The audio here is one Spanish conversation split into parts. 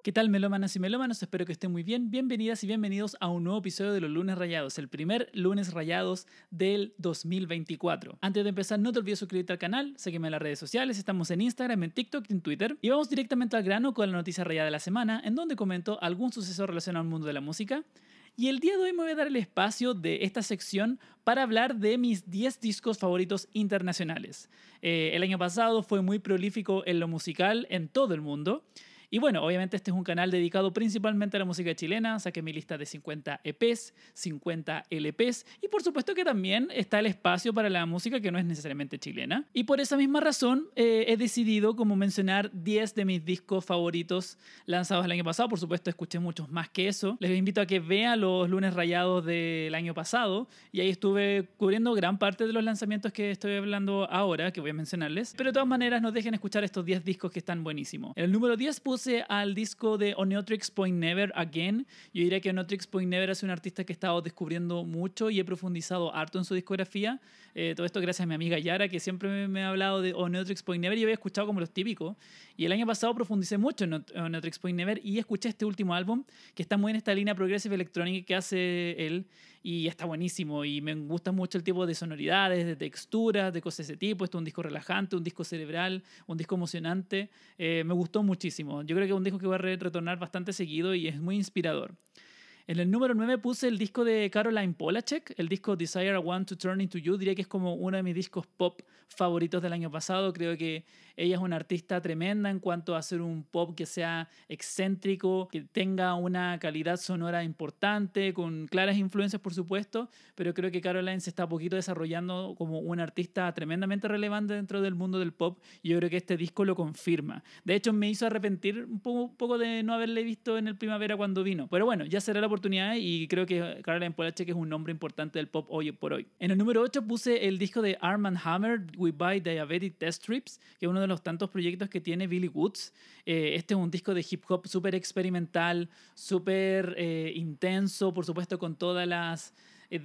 ¿Qué tal, melómanas y melómanos? Espero que estén muy bien. Bienvenidas y bienvenidos a un nuevo episodio de los Lunes Rayados, el primer Lunes Rayados del 2024. Antes de empezar, no te olvides suscribirte al canal, sígueme en las redes sociales, estamos en Instagram, en TikTok y en Twitter. Y vamos directamente al grano con la noticia rayada de la semana, en donde comento algún suceso relacionado al mundo de la música. Y el día de hoy me voy a dar el espacio de esta sección para hablar de mis 10 discos favoritos internacionales. El año pasado fue muy prolífico en lo musical en todo el mundo. Y bueno, obviamente este es un canal dedicado principalmente a la música chilena. Saqué mi lista de 50 EPs, 50 LPs y por supuesto que también está el espacio para la música que no es necesariamente chilena. Y por esa misma razón he decidido como mencionar 10 de mis discos favoritos lanzados el año pasado. Por supuesto escuché muchos más que eso. Les invito a que vean los Lunes Rayados del año pasado y ahí estuve cubriendo gran parte de los lanzamientos que estoy hablando ahora, que voy a mencionarles. Pero de todas maneras no dejen escuchar estos 10 discos que están buenísimos. En el número 10 puse al disco de Oneotrix Point Never Again. Yo diría que Oneotrix Point Never es un artista que he estado descubriendo mucho y he profundizado harto en su discografía. Todo esto gracias a mi amiga Yara, que siempre me ha hablado de Oneotrix Point Never y yo había escuchado como los típicos. Y el año pasado profundicé mucho en Oneotrix Point Never y escuché este último álbum que está muy en esta línea progressive electrónica que hace él y está buenísimo y me gusta mucho el tipo de sonoridades, de texturas, de cosas de ese tipo. Esto es un disco relajante, un disco cerebral, un disco emocionante. Me gustó muchísimo. Yo creo que es un disco que voy a retornar bastante seguido y es muy inspirador. En el número 9 puse el disco de Caroline Polachek, el disco Desire I Want to Turn Into You. Diría que es como uno de mis discos pop favoritos del año pasado. Creo que ella es una artista tremenda en cuanto a hacer un pop que sea excéntrico, que tenga una calidad sonora importante, con claras influencias por supuesto, pero creo que Caroline se está poquito desarrollando como una artista tremendamente relevante dentro del mundo del pop y yo creo que este disco lo confirma. De hecho me hizo arrepentir un poco de no haberle visto en el Primavera cuando vino, pero bueno, ya será la oportunidad y creo que Caroline Polachek es un nombre importante del pop hoy por hoy. En el número 8 puse el disco de Arm & Hammer, We Buy Diabetic Test Strips, que es uno de los tantos proyectos que tiene Billy Woods. Este es un disco de hip hop súper experimental, súper intenso, por supuesto con todas las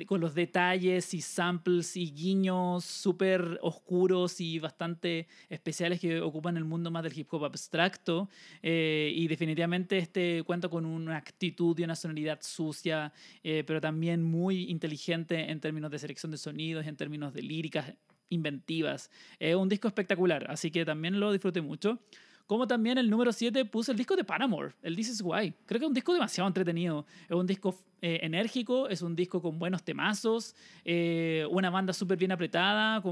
con los detalles y samples y guiños súper oscuros y bastante especiales que ocupan el mundo más del hip hop abstracto. Y definitivamente este cuenta con una actitud y una sonoridad sucia, pero también muy inteligente en términos de selección de sonidos, en términos de líricas inventivas. Es un disco espectacular, así que también lo disfruté mucho. Como también el número 7 puse el disco de Paramore, el This Is Why. Creo que es un disco demasiado entretenido. Es un disco enérgico, es un disco con buenos temazos, una banda súper bien apretada,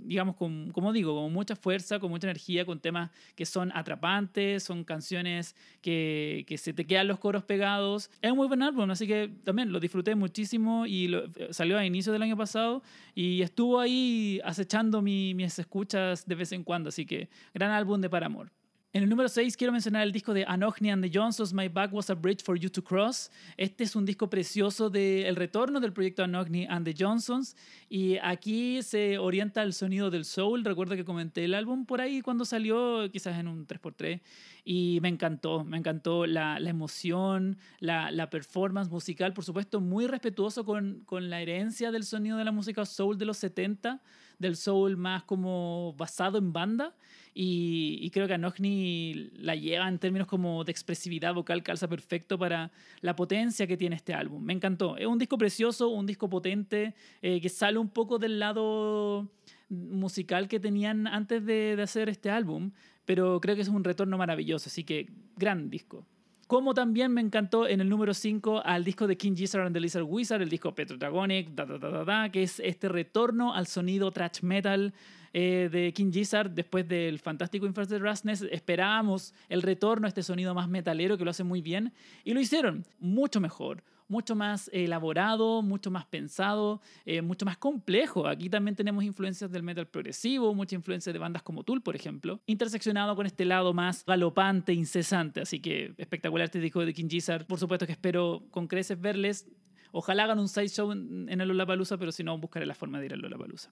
digamos, como digo, con mucha fuerza, con mucha energía, con temas que son atrapantes, son canciones que se te quedan los coros pegados. Es un muy buen álbum, así que también lo disfruté muchísimo y salió a inicios del año pasado y estuvo ahí acechando mis escuchas de vez en cuando, así que gran álbum de Paramore. En el número 6 quiero mencionar el disco de Anogni and the Johnsons, My Back Was a Bridge for You to Cross. Este es un disco precioso del retorno del proyecto Anogni and the Johnsons y aquí se orienta al sonido del soul. Recuerdo que comenté el álbum por ahí cuando salió, quizás en un 3x3 y me encantó la emoción, la performance musical, por supuesto muy respetuoso con la herencia del sonido de la música soul de los 70, del soul más como basado en banda. Y creo que Anogni la lleva en términos como de expresividad vocal, calza perfecto para la potencia que tiene este álbum. Me encantó. Es un disco precioso, un disco potente, que sale un poco del lado musical que tenían antes de hacer este álbum, pero creo que es un retorno maravilloso, así que gran disco. Como también me encantó en el número 5 al disco de King Gizzard and the Lizard Wizard, el disco Pentatragonic, que es este retorno al sonido thrash metal de King Gizzard después del fantástico Inferno de Rasness. Esperábamos el retorno a este sonido más metalero que lo hace muy bien y lo hicieron mucho mejor, mucho más elaborado, mucho más pensado, mucho más complejo. Aquí también tenemos influencias del metal progresivo, mucha influencia de bandas como Tool, por ejemplo, interseccionado con este lado más galopante, incesante. Así que espectacular este disco de King Gizzard. Por supuesto que espero con creces verles. Ojalá hagan un sideshow en el Lollapalooza, pero si no, buscaré la forma de ir al Lollapalooza.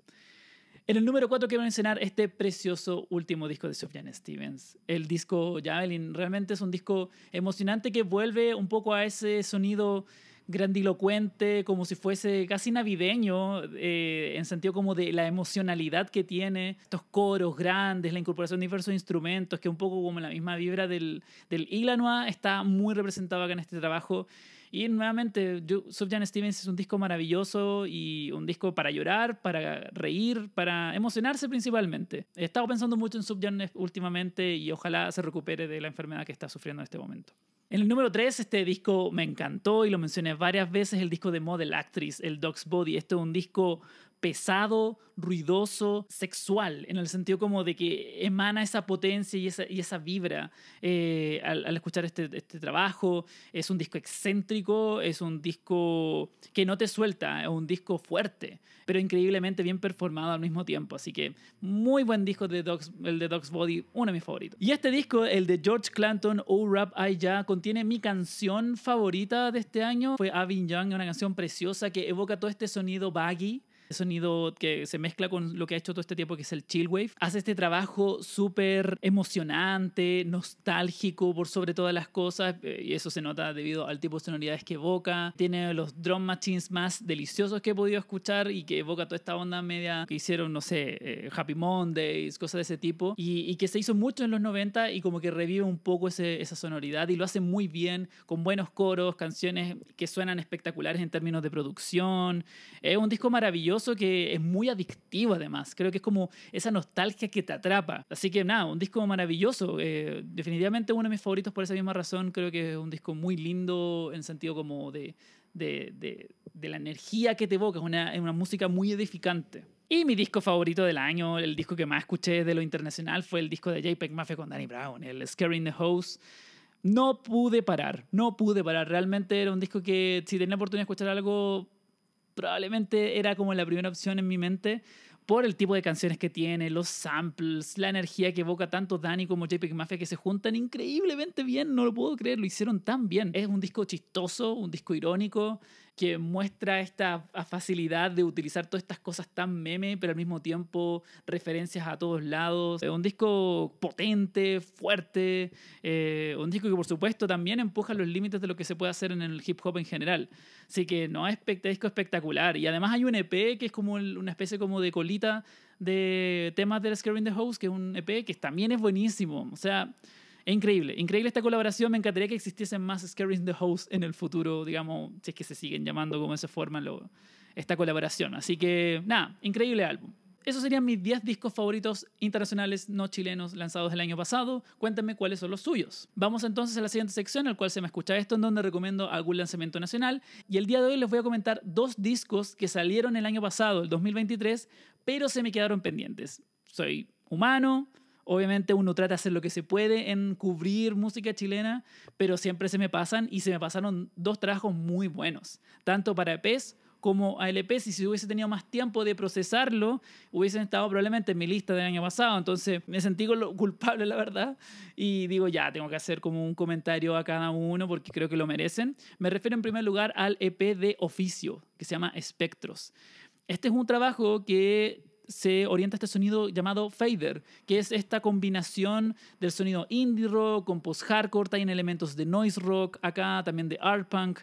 En el número 4 quiero mencionar este precioso último disco de Sufjan Stevens. El disco Javelin realmente es un disco emocionante que vuelve un poco a ese sonido grandilocuente, como si fuese casi navideño, en sentido como de la emocionalidad que tiene, estos coros grandes, la incorporación de diversos instrumentos, que un poco como la misma vibra del Illanois está muy representado acá en este trabajo. Y nuevamente, Sufjan Stevens es un disco maravilloso y un disco para llorar, para reír, para emocionarse principalmente. He estado pensando mucho en Sufjan últimamente y ojalá se recupere de la enfermedad que está sufriendo en este momento. En el número 3, este disco me encantó y lo mencioné varias veces, el disco de Model Actress, el Dog's Body. Este es un disco pesado, ruidoso, sexual, en el sentido como de que emana esa potencia y esa vibra al escuchar este trabajo. Es un disco excéntrico, es un disco que no te suelta, es un disco fuerte, pero increíblemente bien performado al mismo tiempo. Así que muy buen disco el de Dog's Body, uno de mis favoritos. Y este disco, el de George Clanton, Oh Rap I Ya, contiene mi canción favorita de este año. Fue I've Been Young, una canción preciosa que evoca todo este sonido baggy, sonido que se mezcla con lo que ha hecho todo este tiempo, que es el chillwave. Hace este trabajo súper emocionante, nostálgico por sobre todas las cosas, y eso se nota debido al tipo de sonoridades que evoca. Tiene los drum machines más deliciosos que he podido escuchar y que evoca toda esta onda media que hicieron, no sé, Happy Mondays, cosas de ese tipo, y que se hizo mucho en los 90 y como que revive un poco esa sonoridad y lo hace muy bien, con buenos coros, canciones que suenan espectaculares en términos de producción. Es un disco maravilloso que es muy adictivo además. Creo que es como esa nostalgia que te atrapa. Así que nada, un disco maravilloso. Definitivamente uno de mis favoritos por esa misma razón. Creo que es un disco muy lindo en sentido como de la energía que te evoca. Es una música muy edificante. Y mi disco favorito del año, el disco que más escuché de lo internacional, fue el disco de JPEG Mafia con Danny Brown, el Scaring the House. No pude parar. Realmente era un disco que si tenía la oportunidad de escuchar algo, probablemente era como la primera opción en mi mente por el tipo de canciones que tiene, los samples, la energía que evoca tanto Danny como JPEG Mafia, que se juntan increíblemente bien. No lo puedo creer, lo hicieron tan bien. Es un disco chistoso, un disco irónico, que muestra esta facilidad de utilizar todas estas cosas tan meme, pero al mismo tiempo referencias a todos lados. Un disco potente, fuerte, un disco que por supuesto también empuja los límites de lo que se puede hacer en el hip hop en general. Así que no, es disco espectacular. Y además hay un EP que es como una especie como de colita de temas del Scaring the House, que es un EP que también es buenísimo. O sea, es increíble esta colaboración. Me encantaría que existiesen más Scaring the House en el futuro, digamos, si es que se siguen llamando como se forma esta colaboración. Así que, nada, increíble álbum. Esos serían mis 10 discos favoritos internacionales no chilenos lanzados el año pasado. Cuéntenme cuáles son los suyos. Vamos entonces a la siguiente sección, en la cual se me escucha esto, en donde recomiendo algún lanzamiento nacional. Y el día de hoy les voy a comentar 2 discos que salieron el año pasado, el 2023, pero se me quedaron pendientes. Soy humano. Obviamente uno trata de hacer lo que se puede en cubrir música chilena, pero siempre se me pasan y se me pasaron 2 trabajos muy buenos, tanto para EPs como a LPs, y si hubiese tenido más tiempo de procesarlo, hubiesen estado probablemente en mi lista del año pasado. Entonces me sentí culpable, la verdad, y digo, ya, tengo que hacer como un comentario a cada uno porque creo que lo merecen. Me refiero en primer lugar al EP de Oficio, que se llama Espectros. Este es un trabajo que se orienta a este sonido llamado fader, que es esta combinación del sonido indie rock con post-hardcore, también elementos de noise rock, acá también de art punk.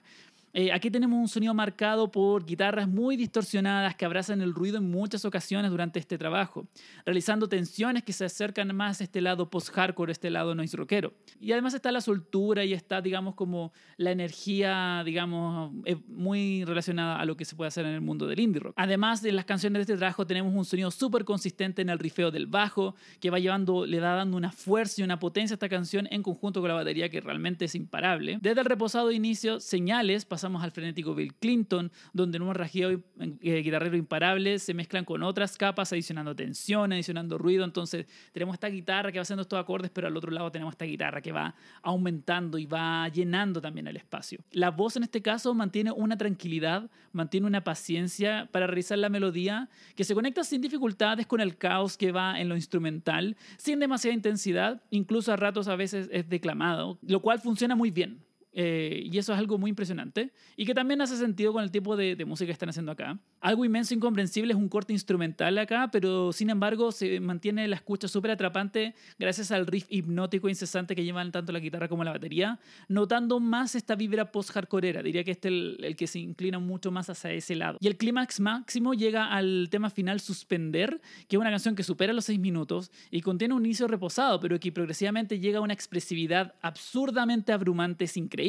Aquí tenemos un sonido marcado por guitarras muy distorsionadas que abrazan el ruido en muchas ocasiones durante este trabajo, realizando tensiones que se acercan más a este lado post-hardcore, este lado noise rockero. Y además está la soltura y está, digamos, como la energía, digamos, muy relacionada a lo que se puede hacer en el mundo del indie rock. Además, en las canciones de este trabajo tenemos un sonido súper consistente en el rifeo del bajo, que le da dando una fuerza y una potencia a esta canción en conjunto con la batería que realmente es imparable. Desde el reposado inicio, Señales, pasamos al frenético Bill Clinton, donde en un rasgueo guitarrero imparable se mezclan con otras capas, adicionando tensión, adicionando ruido. Entonces tenemos esta guitarra que va haciendo estos acordes, pero al otro lado tenemos esta guitarra que va aumentando y va llenando también el espacio. La voz en este caso mantiene una tranquilidad, mantiene una paciencia para realizar la melodía, que se conecta sin dificultades con el caos que va en lo instrumental, sin demasiada intensidad, incluso a ratos a veces es declamado, lo cual funciona muy bien. y eso es algo muy impresionante y que también hace sentido con el tipo de música que están haciendo acá. Algo inmenso e incomprensible es un corte instrumental acá, pero sin embargo se mantiene la escucha súper atrapante gracias al riff hipnótico e incesante que llevan tanto la guitarra como la batería, notando más esta vibra post-hardcoreera. Diría que este es el que se inclina mucho más hacia ese lado. Y el clímax máximo llega al tema final Suspender, que es una canción que supera los 6 minutos y contiene un inicio reposado, pero que progresivamente llega a una expresividad absurdamente abrumante, es increíble,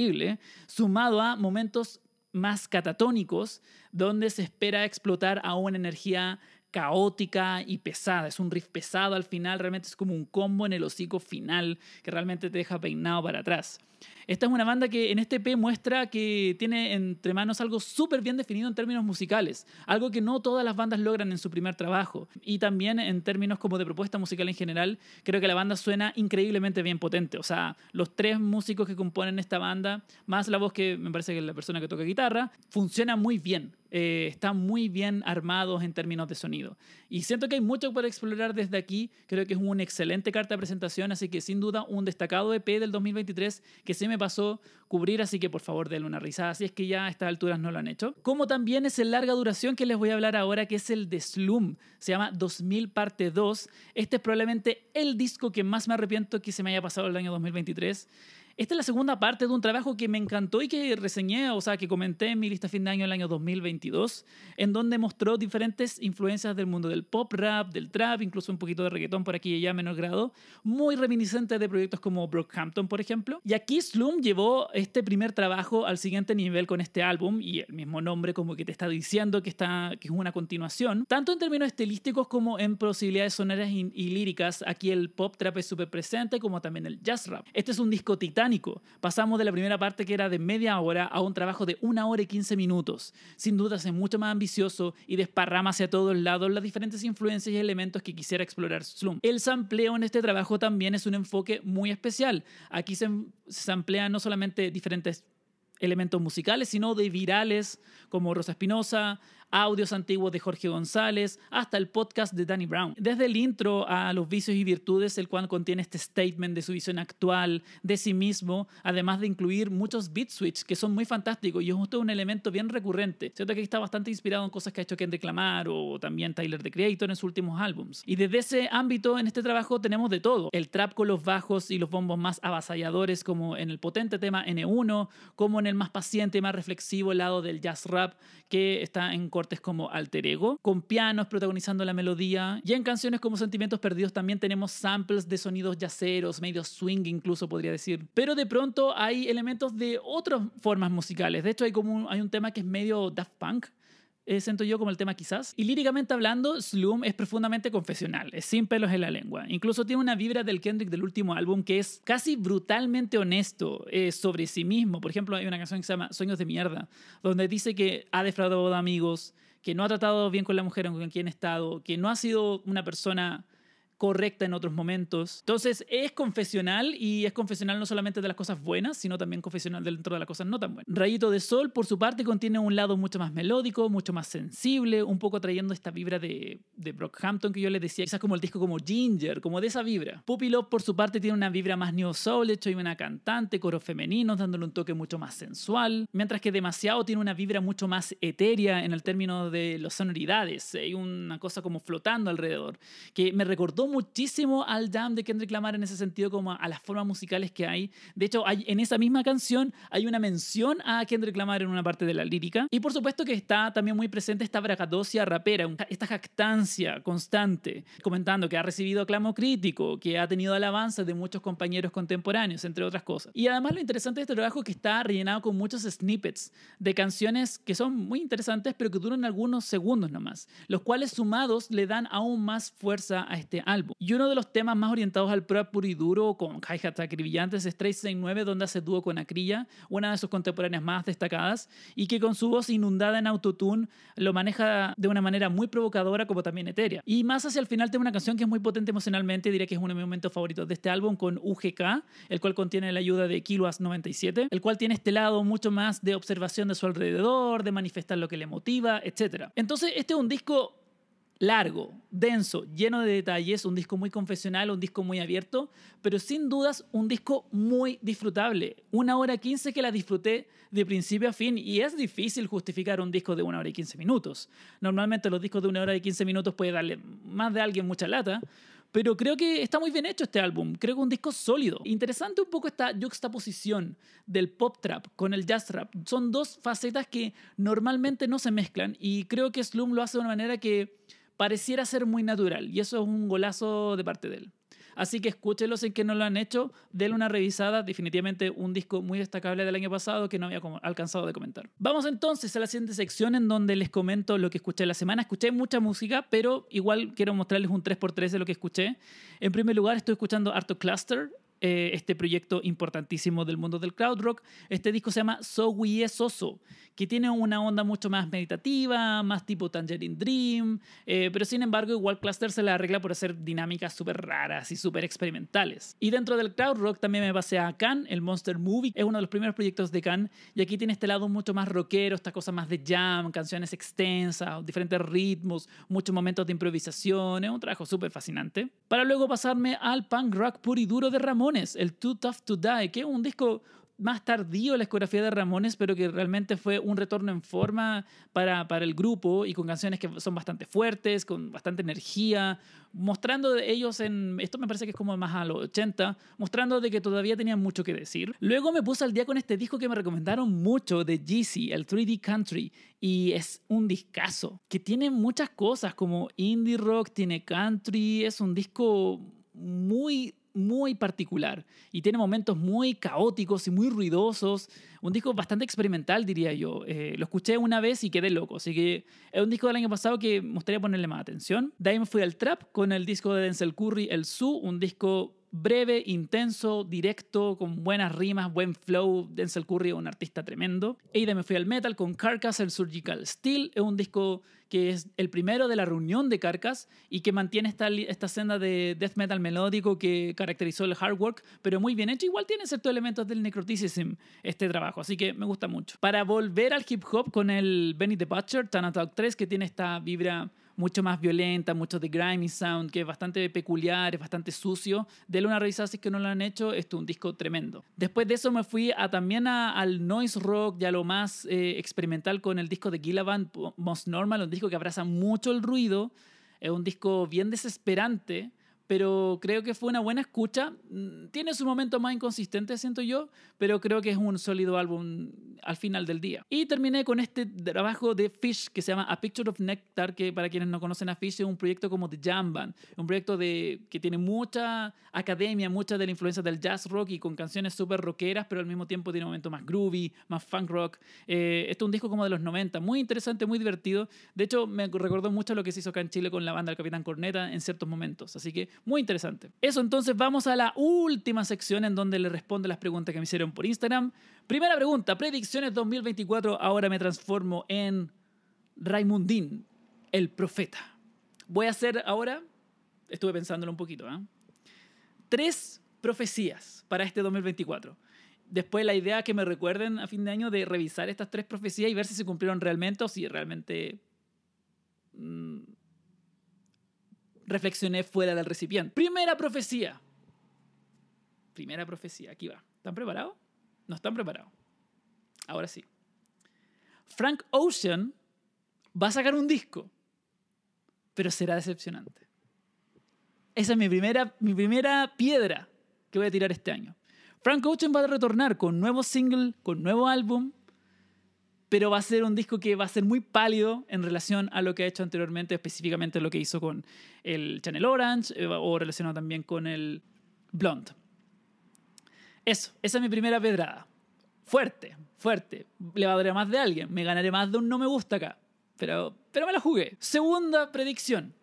sumado a momentos más catatónicos, donde se espera explotar a una energía caótica y pesada. Es un riff pesado al final, realmente es como un combo en el hocico final que realmente te deja peinado para atrás. Esta es una banda que en este EP muestra que tiene entre manos algo súper bien definido en términos musicales, algo que no todas las bandas logran en su primer trabajo. Y también en términos como de propuesta musical en general, creo que la banda suena increíblemente bien potente. O sea, los 3 músicos que componen esta banda, más la voz que me parece que es la persona que toca guitarra, funciona muy bien. Están muy bien armados en términos de sonido. Y siento que hay mucho para explorar desde aquí. Creo que es una excelente carta de presentación, así que sin duda un destacado EP del 2023 que se me pasó cubrir, así que por favor denle una risada si es que ya a estas alturas no lo han hecho. Como también es el larga duración que les voy a hablar ahora, que es el de Slum. Se llama 2000 parte 2. Este es probablemente el disco que más me arrepiento que se me haya pasado el año 2023. Esta es la segunda parte de un trabajo que me encantó y que reseñé, o sea, que comenté en mi lista fin de año del año 2022, en donde mostró diferentes influencias del mundo del pop rap, del trap, incluso un poquito de reggaetón por aquí y allá a menor grado, muy reminiscente de proyectos como Brockhampton, por ejemplo. Y aquí Slum llevó este primer trabajo al siguiente nivel con este álbum, y el mismo nombre como que te está diciendo que es una continuación, tanto en términos estilísticos como en posibilidades sonoras y líricas. Aquí el pop trap es súper presente, como también el jazz rap. Este es un disco titánico. Pasamos de la primera parte, que era de media hora, a un trabajo de 1 hora y 15 minutos. Sin duda es mucho más ambicioso y desparrama hacia todos lados las diferentes influencias y elementos que quisiera explorar Slum. El sampleo en este trabajo también es un enfoque muy especial. Aquí se samplean no solamente diferentes elementos musicales, sino de virales como Rosa Espinosa, audios antiguos de Jorge González, hasta el podcast de Danny Brown. Desde el intro a Los vicios y virtudes, el cual contiene este statement de su visión actual, de sí mismo, además de incluir muchos beat switch que son muy fantásticos y es justo un elemento bien recurrente. Siento que está bastante inspirado en cosas que ha hecho Kendrick Lamar o también Tyler, the Creator, en sus últimos álbums. Y desde ese ámbito, en este trabajo tenemos de todo. El trap con los bajos y los bombos más avasalladores, como en el potente tema N1, como en el más paciente y más reflexivo lado del jazz rap, que está en cortes como Alter Ego, con pianos protagonizando la melodía. Y en canciones como Sentimientos Perdidos también tenemos samples de sonidos yaceros, medio swing incluso podría decir. Pero de pronto hay elementos de otras formas musicales. De hecho hay un tema que es medio Daft Punk, siento yo, como el tema Quizás. Y líricamente hablando, Slum es profundamente confesional, es sin pelos en la lengua. Incluso tiene una vibra del Kendrick del último álbum que es casi brutalmente honesto sobre sí mismo. Por ejemplo, hay una canción que se llama Sueños de Mierda, donde dice que ha defraudado a amigos, que no ha tratado bien con la mujer con quien ha estado, que no ha sido una persona correcta en otros momentos. Entonces es confesional, y es confesional no solamente de las cosas buenas, sino también confesional dentro de las cosas no tan buenas. Rayito de Sol, por su parte, contiene un lado mucho más melódico, mucho más sensible, un poco trayendo esta vibra de Brockhampton que yo les decía, quizás como el disco como Ginger, como de esa vibra. Puppy Love, por su parte, tiene una vibra más neo soul, de hecho hay una cantante, coros femeninos, dándole un toque mucho más sensual, mientras que Demasiado tiene una vibra mucho más etérea en el término de las sonoridades. Hay una cosa como flotando alrededor, que me recordó muchísimo al Damn de Kendrick Lamar en ese sentido, como a las formas musicales que hay. De hecho, en esa misma canción hay una mención a Kendrick Lamar en una parte de la lírica. Y por supuesto que está también muy presente esta bragadocia rapera, esta jactancia constante, comentando que ha recibido aclamo crítico, que ha tenido alabanzas de muchos compañeros contemporáneos, entre otras cosas. Y además lo interesante de este trabajo es que está rellenado con muchos snippets de canciones que son muy interesantes, pero que duran algunos segundos nomás, los cuales sumados le dan aún más fuerza a este álbum. Y uno de los temas más orientados al prop puro y duro, con hi-hats acribillantes, es 369, donde hace dúo con Acrilla, una de sus contemporáneas más destacadas, y que con su voz inundada en autotune lo maneja de una manera muy provocadora, como también etérea. Y más hacia el final tiene una canción que es muy potente emocionalmente, diría que es uno de mis momentos favoritos de este álbum, con UGK, el cual contiene la ayuda de Kiluas 97, el cual tiene este lado mucho más de observación de su alrededor, de manifestar lo que le motiva, etc. Entonces este es un disco largo, denso, lleno de detalles, un disco muy confesional, un disco muy abierto, pero sin dudas un disco muy disfrutable. 1 hora 15 que la disfruté de principio a fin y es difícil justificar un disco de 1 hora y 15 minutos. Normalmente los discos de 1 hora y 15 minutos puede darle más de alguien mucha lata, pero creo que está muy bien hecho este álbum. Creo que es un disco sólido. Interesante un poco esta juxtaposición del pop trap con el jazz trap. Son dos facetas que normalmente no se mezclan y creo que Slum lo hace de una manera que pareciera ser muy natural y eso es un golazo de parte de él. Así que escúchenlos en que no lo han hecho, denle una revisada, definitivamente un disco muy destacable del año pasado que no había alcanzado de comentar. Vamos entonces a la siguiente sección en donde les comento lo que escuché la semana. Escuché mucha música, pero igual quiero mostrarles un 3x3 de lo que escuché. En primer lugar estoy escuchando harto Cluster, este proyecto importantísimo del mundo del crowd rock. Este disco se llama So We Soso, que tiene una onda mucho más meditativa, más tipo Tangerine Dream, pero sin embargo igual Cluster se la arregla por hacer dinámicas súper raras y súper experimentales. Y dentro del crowd rock también me pasé a Can, el Monster Movie, es uno de los primeros proyectos de Can, y aquí tiene este lado mucho más rockero, esta cosa más de jam, canciones extensas, diferentes ritmos, muchos momentos de improvisación, es un trabajo súper fascinante. Para luego pasarme al punk rock puro y duro de Ramones, el Too Tough to Die, que es un disco más tardío en la discografía de Ramones, pero que realmente fue un retorno en forma para el grupo y con canciones que son bastante fuertes, con bastante energía, mostrando de ellos en... Esto me parece que es como más a los 80, mostrando de que todavía tenían mucho que decir. Luego me puse al día con este disco que me recomendaron mucho de Jeezy, el 3D Country, y es un discazo que tiene muchas cosas como indie rock, tiene country, es un disco muy particular y tiene momentos muy caóticos y muy ruidosos. Un disco bastante experimental, diría yo. Lo escuché una vez y quedé loco, así que es un disco del año pasado que me gustaría ponerle más atención. De ahí me fui al trap con el disco de Denzel Curry, El Su, un disco breve, intenso, directo, con buenas rimas, buen flow. Denzel Curry es un artista tremendo. Y de ahí me fui al metal con Carcass, el Surgical Steel. Es un disco que es el primero de la reunión de Carcass y que mantiene esta senda de death metal melódico que caracterizó el hard work, pero muy bien hecho. Igual tiene ciertos elementos del necroticism este trabajo, así que me gusta mucho. Para volver al hip hop con el Benny the Butcher, Thanatalk 3, que tiene esta vibra mucho más violenta, mucho de grimy sound, que es bastante peculiar, es bastante sucio. Denle una revisada si es que no lo han hecho, esto es un disco tremendo. Después de eso me fui también al noise rock, ya lo más experimental con el disco de Gillivan, Most Normal, un disco que abraza mucho el ruido, es un disco bien desesperante, pero creo que fue una buena escucha. Tiene su momento más inconsistente, siento yo, pero creo que es un sólido álbum al final del día. Y terminé con este trabajo de Fish que se llama A Picture of Nectar, que para quienes no conocen a Fish es un proyecto como de jam band, un proyecto que tiene mucha academia, mucha de la influencia del jazz rock y con canciones súper rockeras, pero al mismo tiempo tiene un momento más groovy, más funk rock. Esto es un disco como de los 90, muy interesante, muy divertido. De hecho, me recordó mucho lo que se hizo acá en Chile con la banda del Capitán Corneta en ciertos momentos, así que muy interesante. Eso, entonces vamos a la última sección en donde le respondo las preguntas que me hicieron por Instagram. Primera pregunta, predicciones 2024, ahora me transformo en Raimundín, el profeta. Voy a hacer ahora, estuve pensándolo un poquito, 3 profecías para este 2024. Después la idea que me recuerden a fin de año de revisar estas 3 profecías y ver si se cumplieron realmente o si realmente reflexioné fuera del recipiente. Primera profecía, aquí va. ¿Están preparados? No están preparados. Ahora sí. Frank Ocean va a sacar un disco, pero será decepcionante. Esa es mi primera piedra que voy a tirar este año. Frank Ocean va a retornar con nuevo single, con nuevo álbum, pero va a ser un disco que va a ser muy pálido en relación a lo que ha hecho anteriormente, específicamente lo que hizo con el Channel Orange o relacionado también con el Blonde. Eso, esa es mi primera pedrada. Fuerte. Le va a dar más de alguien. Me ganaré más de un no me gusta acá. Pero me la jugué. Segunda predicción.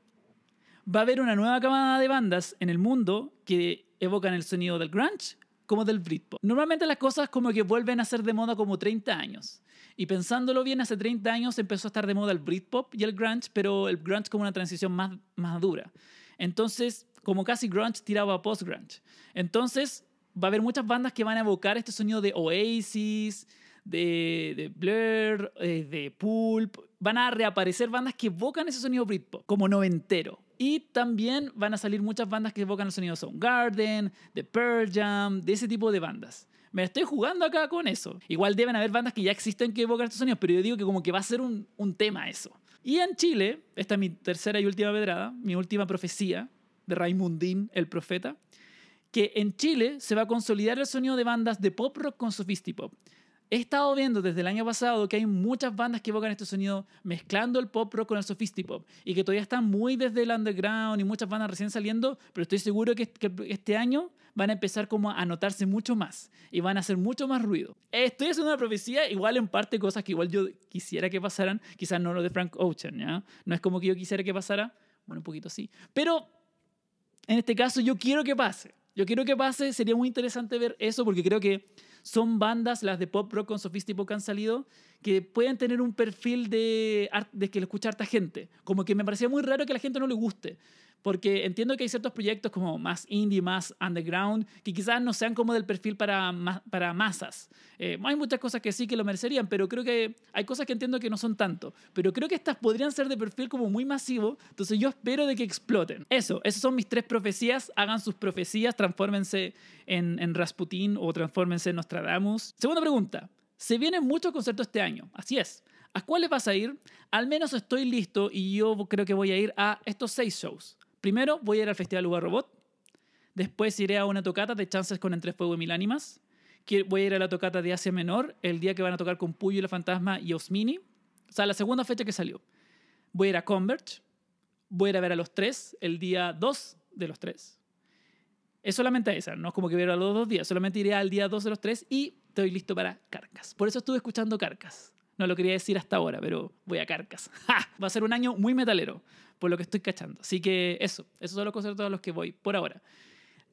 Va a haber una nueva camada de bandas en el mundo que evocan el sonido del grunge como del Britpop. Normalmente las cosas como que vuelven a ser de moda como 30 años. Y pensándolo bien, hace 30 años empezó a estar de moda el Britpop y el grunge, pero el grunge como una transición más dura. Entonces, como casi grunge tiraba a post-grunge. Entonces, va a haber muchas bandas que van a evocar este sonido de Oasis, de Blur, de Pulp. van a reaparecer bandas que evocan ese sonido Britpop, como noventero. Y también van a salir muchas bandas que evocan el sonido Soundgarden, de Pearl Jam, de ese tipo de bandas. Me estoy jugando acá con eso. Igual deben haber bandas que ya existen que evocan estos sonidos, pero yo digo que como que va a ser un tema eso. Y en Chile, esta es mi tercera y última pedrada, mi última profecía de Raimundín, el profeta, que en Chile se va a consolidar el sonido de bandas de pop rock con sofistipop. He estado viendo desde el año pasado que hay muchas bandas que evocan este sonido mezclando el pop rock con el sofistipop y que todavía están muy desde el underground y muchas bandas recién saliendo, pero estoy seguro que este año van a empezar como a notarse mucho más y van a hacer mucho más ruido. Estoy haciendo una profecía, igual en parte cosas que igual yo quisiera que pasaran, quizás no lo de Frank Ocean, ¿ya? No es como que yo quisiera que pasara, bueno, un poquito sí, pero en este caso yo quiero que pase. Yo quiero que pase, sería muy interesante ver eso porque creo que son bandas, las de pop rock con sofistipop que han salido, que pueden tener un perfil de que lo escucha harta gente. Como que me parecía muy raro que a la gente no le guste. Porque entiendo que hay ciertos proyectos como más indie, más underground, que quizás no sean como del perfil para masas. Hay muchas cosas que sí que lo merecerían, pero creo que hay cosas que entiendo que no son tanto. Pero creo que estas podrían ser de perfil como muy masivo, entonces yo espero de que exploten. Esas son mis 3 profecías. Hagan sus profecías, transfórmense en Rasputín o transfórmense en Nostradamus. Segunda pregunta. Se vienen muchos conciertos este año, así es. ¿A cuáles vas a ir? Al menos estoy listo y yo creo que voy a ir a estos 6 shows. Primero voy a ir al Festival Uva Robot. Después iré a una tocata de Chances con Entre Fuego y Mil Ánimas. Voy a ir a la tocata de Asia Menor, el día que van a tocar con Puyo y la Fantasma y Osmini. O sea, la segunda fecha que salió. Voy a ir a Converge. Voy a ir a ver a Los Tres, el día 2 de Los Tres. Es solamente esa, no es como que voy a ir a los 2 días. Solamente iré al día 2 de Los Tres y estoy listo para Carcass. Por eso estuve escuchando Carcass. No lo quería decir hasta ahora, pero voy a Carcass. ¡Ja! Va a ser un año muy metalero, por lo que estoy cachando. Así que esos son los conciertos a los que voy por ahora.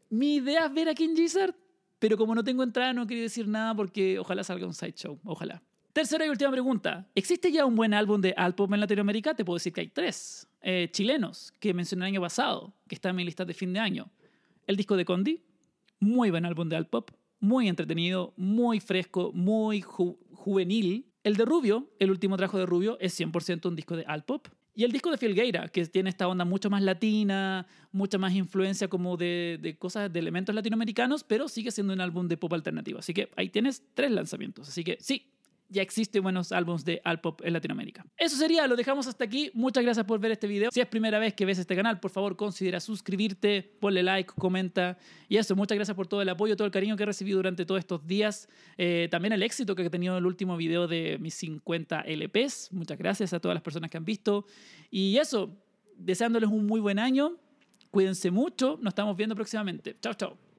Mi idea es ver a King Gizzard, pero como no tengo entrada no quería decir nada porque ojalá salga un sideshow, ojalá. Tercera y última pregunta. ¿Existe ya un buen álbum de Alpop en Latinoamérica? Te puedo decir que hay 3 chilenos que mencioné el año pasado, que está en mi lista de fin de año. El disco de Condi, muy buen álbum de Alpop, muy entretenido, muy fresco, muy juvenil. El de Rubio, el último trabajo de Rubio, es 100% un disco de Alpop. Y el disco de Filgueira, que tiene esta onda mucho más latina, mucha más influencia como de cosas, de elementos latinoamericanos, pero sigue siendo un álbum de pop alternativo. Así que ahí tienes 3 lanzamientos. Así que sí, ya existen buenos álbumes de Alpop en Latinoamérica. Eso sería, lo dejamos hasta aquí. Muchas gracias por ver este video. Si es primera vez que ves este canal, por favor considera suscribirte, ponle like, comenta. Y eso, muchas gracias por todo el apoyo, todo el cariño que he recibido durante todos estos días. También el éxito que he tenido en el último video de mis 50 LPs. Muchas gracias a todas las personas que han visto. Y eso, deseándoles un muy buen año. Cuídense mucho. Nos estamos viendo próximamente. Chao, chao.